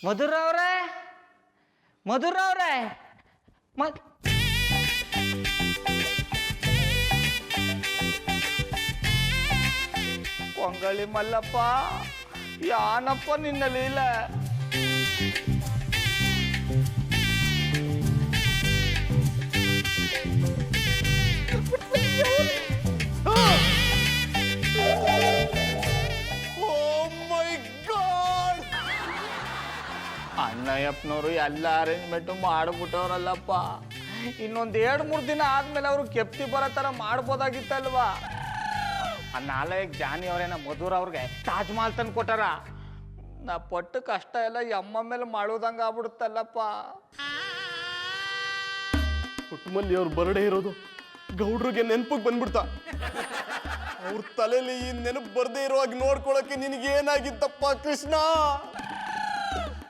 ಮಧುರವ್ರೆ, ಮಧುರವ್ರೆ, ಕೊಂಗಳಿ ಮಲ್ಲಪ್ಪ, ಯಾನಪ್ಪ ನಿನ್ನ ಲೀಲ. ಅಣ್ಣಯ್ಯಪ್ಪನವರು ಎಲ್ಲ ಅರೇಂಜ್ಮೆಂಟು ಮಾಡಿಬಿಟ್ಟವ್ರಲ್ಲಪ್ಪ. ಇನ್ನೊಂದು 2-3 ದಿನ ಆದ್ಮೇಲೆ ಅವರು ಕೆಪ್ತಿ ಬರೋ ಥರ ಮಾಡ್ಬೋದಾಗಿತ್ತಲ್ವಾ? ಆ 4 ಜಾನಿ ಅವರೇನ ಮಧುರ್ ಅವ್ರಿಗೆ ತಾಜ್ ಮಹಲ್ ತಂದು ಕೊಟ್ಟಾರ. ನಾ ಪಟ್ಟು ಕಷ್ಟ ಎಲ್ಲ ಅಮ್ಮ ಮೇಲೆ ಮಾಡೋದಂಗೆ ಆಗ್ಬಿಡುತ್ತಲ್ಲಪ್ಪ. ಪುಟ್ಟಮಲ್ಲಿ ಅವ್ರ ಬರ್ಡೇ ಇರೋದು ಗೌಡ್ರಿಗೆ ನೆನಪಿಗೆ ಬಂದ್ಬಿಡ್ತಾ. ಅವ್ರ ತಲೆಯಲ್ಲಿ ಈ ನೆನಪು ಬರ್ದೇ ಇರುವಾಗ ನೋಡ್ಕೊಳಕ್ಕೆ ನಿನಗೇನಾಗಿತ್ತಪ್ಪ Krishna?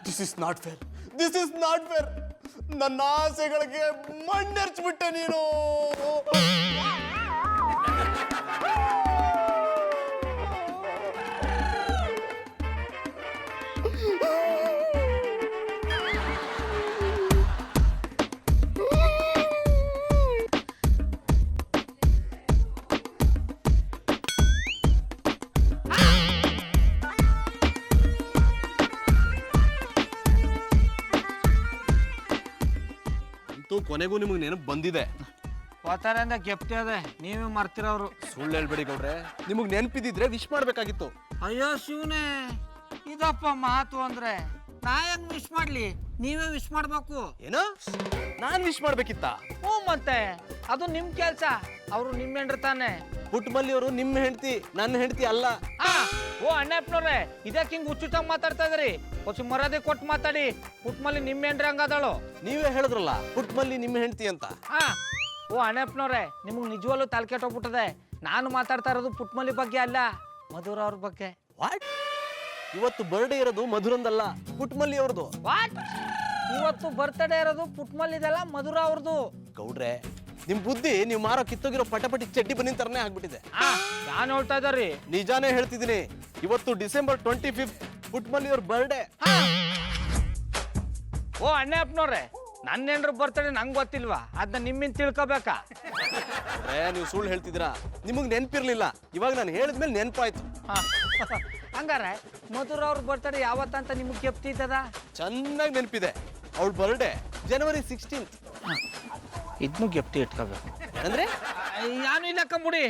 This is not fair, this is not fair. ನನ್ನ ಆಸೆಗಳಿಗೆ ಮಣ್ಣೆರ್ಚ್ಬಿಟ್ಟೆ ನೀನು. ಕೊನೆಗೂ ನಿಮಗೆ ನೆನಪು ಬಂದಿದೆ. ಹೋತಾರಿಂದ ಕೆಪ್ತಿ ಅದೇ, ನೀವೇ ಮರ್ತಿರೋರು. ಸುಳ್ಳು ಹೇಳ್ಬೇಡಿ ಗೌಡ್ರೆ, ನಿಮಗೆ ನೆನಪಿದ್ದಿದ್ರೆ ವಿಶ್ ಮಾಡ್ಬೇಕಾಗಿತ್ತು. ಅಯ್ಯೋ ಶಿವನೇ, ಇದಪ್ಪ ಮಾತು ಅಂದ್ರೆ. ನಾ ಹೆಂಗ್ ವಿಶ್ ಮಾಡ್ಲಿ? ನೀವೇ ವಿಶ್ ಮಾಡ್ಬೇಕು. ಏನೋ ನಾನ್ ವಿಶ್ ಮಾಡ್ಬೇಕಿತ್ತ? ಹ್ಞೂ ಮತ್ತೆ, ಅದು ನಿಮ್ ಕೆಲ್ಸ. ಅವರು ನಿಮ್ಮ ಹೆಂಡ್ರು ತಾನೆ. ಪುಟ್ಟಮಲ್ಲಿ ಅವರು ನಿಮ್ಮ ಹೆಂಡತಿ, ನನ್ನ ಹೆಂಡತಿ ಅಲ್ಲ. ಓ ಅಣ್ಣಪ್ಪನವ್ರೆ, ಇದಕ್ಕೆ ಹಿಂಗ್ ಹುಚ್ಚುಚ್ಚಂಗ್ ಮಾತಾಡ್ತಾ ಇದ್ರಿ. ಹೊಸ ಮರ್ಯಾದೆ ಕೊಟ್ಟು ಮಾತಾಡಿ. ಪುಟ್ಟಮಲ್ಲಿ ನಿಮ್ಮ ಹೆಂಡ್ರಿ ಹಂಗದಾಳು. ನೀವೇ ಹೇಳಿದ್ರಲ್ಲ ಪುಟ್ಟಮಲ್ಲಿ ನಿಮ್ಮ ಹೆಂಡತಿ ಅಂತ. ಓ ಅಣ್ಣಪ್ಪನವ್ರೆ, ನಿಮ್ಗೆ ನಿಜವಲ್ಲೂ ತಲೆ ಕೆಟ್ಟೋಗ್ಬಿಟ್ಟದೆ. ನಾನು ಮಾತಾಡ್ತಾ ಇರೋದು ಪುಟ್ಟಮಲ್ಲಿ ಬಗ್ಗೆ ಅಲ್ಲ, ಮಧುರ್ ಅವ್ರ ಬಗ್ಗೆ. ವಾಟ್? ಇವತ್ತು ಬರ್ಡೇ ಇರೋದು ಮಧುರಂದಲ್ಲ, ಪುಟ್ಟಮಲ್ಲಿ ಅವ್ರದ್ದು. ವಾಟ್? ಇವತ್ತು ಬರ್ತಡೇ ಇರೋದು ಪುಟ್ಟಮಲ್ಲಿದಲ್ಲ, ಮಧುರ ಅವ್ರದ್ದು. ಗೌಡ್ರೆ, ನಿಮ್ ಬುದ್ಧಿ ನೀವು ಮಾರೋ ಕಿತ್ತೋಗಿರೋ ಪಟಪಟಿ ಚಡ್ಡಿ ಬನ್ನಿ ತರನೇ ಆಗ್ಬಿಟ್ಟಿದೆ. ನಾನು ಹೇಳ್ತಾ ಇದ್ದಾರಿ, ನಿಜಾನೇ ಹೇಳ್ತಿದ್ದೀನಿ. ಇವತ್ತು ಡಿಸೆಂಬರ್ 25 ಪುಟ್ಟಮಲ್ಲಿ ಅವ್ರ ಬರ್ಡೇ. ಓ ಅಣ್ಣಪ್ಪನವ್ರೆ, ನನ್ನ ಹೆಂಡ್ರ ಬರ್ತಡೇ ನಂಗೆ ಗೊತ್ತಿಲ್ವಾ? ಅದನ್ನ ನಿಮ್ಮಿಂದ ತಿಳ್ಕೊಬೇಕಾ? ನೀವು ಸುಳ್ಳು ಹೇಳ್ತಿದ್ದೀರಾ. ನಿಮಗ್ ನೆನಪಿರ್ಲಿಲ್ಲ, ಇವಾಗ ನಾನು ಹೇಳಿದ್ಮೇಲೆ ನೆನಪಾಯ್ತು. ಹಂಗಾರೆ ಮಧುರ್ ಅವ್ರ ಬರ್ತಡೇ ಯಾವತ್ತಂತ ನಿಮ್ಗೆ ಕೆಪ್ತಿದ್ದದ? ಚೆನ್ನಾಗಿ ನೆನಪಿದೆ. ಅವಳ ಬರ್ಡೇ ಜನವರಿ 16. ಇದನ್ನು ಗೆಪ್ತಿ ಇಟ್ಕೋಬೇಕು ಅಂದ್ರೆ ಯಾನು ಇಲ್ಲ ಕಂಬುಡಿ.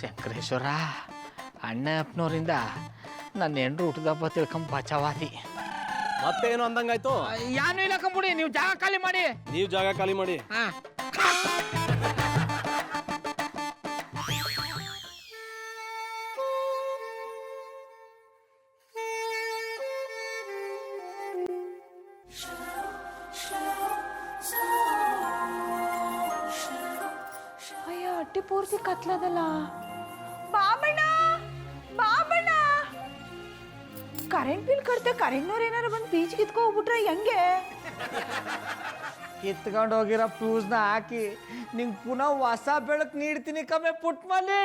ಶಂಕರೇಶ್ವರ, ಅಣ್ಣಪ್ಪನವರಿಂದ ನನ್ನ ಹೆಂಡ್ರು ಹುಟ್ಟಿದಬ್ಬ ತಿಳ್ಕೊಂಡ್ ಬಚಾವಾದಿ. ಮತ್ತೆ ಏನು ಅಂದಂಗಾಯ್ತು? ಯಾನು ಇಲ್ಲ ಕಂಬುಡಿ, ನೀವು ಜಾಗ ಖಾಲಿ ಮಾಡಿ. ನೀವು ಜಾಗ ಖಾಲಿ ಮಾಡಿ. ಅಯ್ಯ, ಅಟ್ಟಿ ಪೂರ್ತಿ ಕತ್ಲದಲ್ಲ. ಬಾಬಣ್ಣ, ಬಾಬಣ್ಣ, ಕರೆಂಟ್ ಬಿಲ್ ಕಟ್ತೆ ಕರೆಂಟ್ನವ್ರು ಏನಾರು ಬಂದು ಬೀಚ್ ಕಿತ್ಕೊ ಹೋಗ್ಬಿಟ್ರೆ ಹೆಂಗೆ? ಕಿತ್ಕೊಂಡು ಹೋಗಿರೋ ಫ್ಯೂಸ್ನ ಹಾಕಿ ನಿಂಗೆ ಪುನಃ ಹೊಸ ಬೆಳಕು ನೀಡ್ತೀನಿ ಕಮ್ಮೆ ಪುಟ್ಮಲ್ಲಿ.